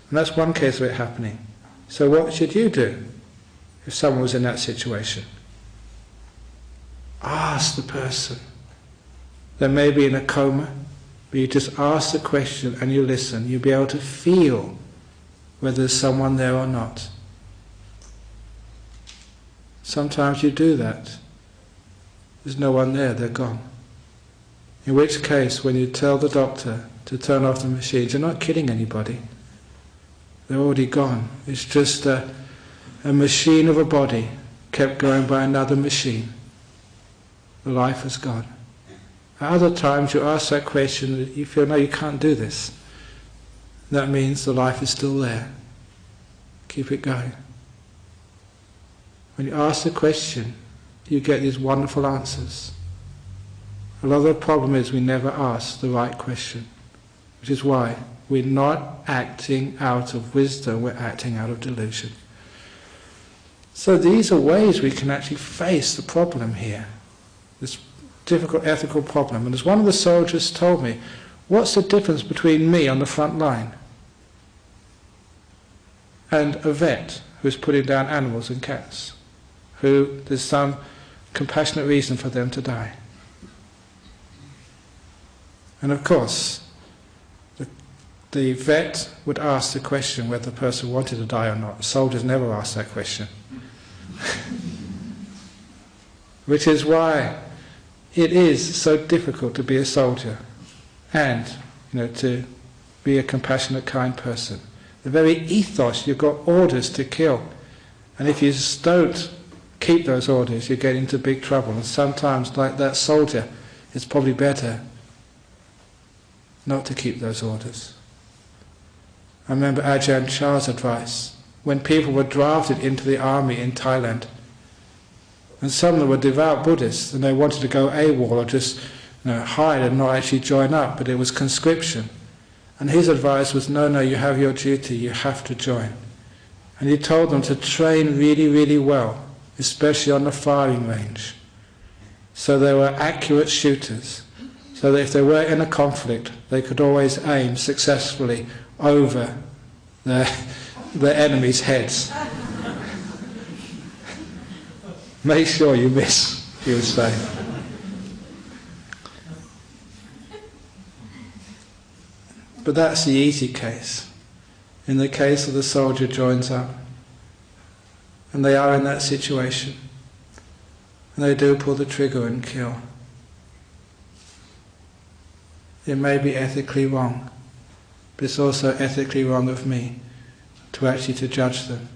And that's one case of it happening. So what should you do if someone was in that situation? Ask the person. They may be in a coma, but you just ask the question and you listen. You'll be able to feel whether there's someone there or not. Sometimes you do that. There's no one there, they're gone. In which case, when you tell the doctor to turn off the machines, you're not killing anybody. They're already gone. It's just a machine of a body kept going by another machine. The life has gone. At other times you ask that question, you feel, no, you can't do this. That means the life is still there. Keep it going. When you ask the question, you get these wonderful answers. A lot of the problem is we never ask the right question, which is why we're not acting out of wisdom, we're acting out of delusion. So these are ways we can actually face the problem here, this difficult ethical problem. And as one of the soldiers told me, what's the difference between me on the front line and a vet who's putting down animals and cats, who there's some compassionate reason for them to die? And of course, the vet would ask the question whether the person wanted to die or not. Soldiers never ask that question. Which is why it is so difficult to be a soldier and, to be a compassionate, kind person. The very ethos, you've got orders to kill. And if you don't keep those orders, you get into big trouble. And sometimes, like that soldier, it's probably better not to keep those orders. I remember Ajahn Chah's advice when people were drafted into the army in Thailand, and some of them were devout Buddhists and they wanted to go AWOL or just hide and not actually join up, but it was conscription. And his advice was, no, you have your duty, you have to join. And he told them to train really, really well, especially on the firing range. So they were accurate shooters, so that if they were in a conflict, they could always aim successfully over the enemy's heads. Make sure you miss, he would say. But that's the easy case. In the case of the soldier joins up, and they are in that situation, and they do pull the trigger and kill. It may be ethically wrong, but it's also ethically wrong of me to actually judge them.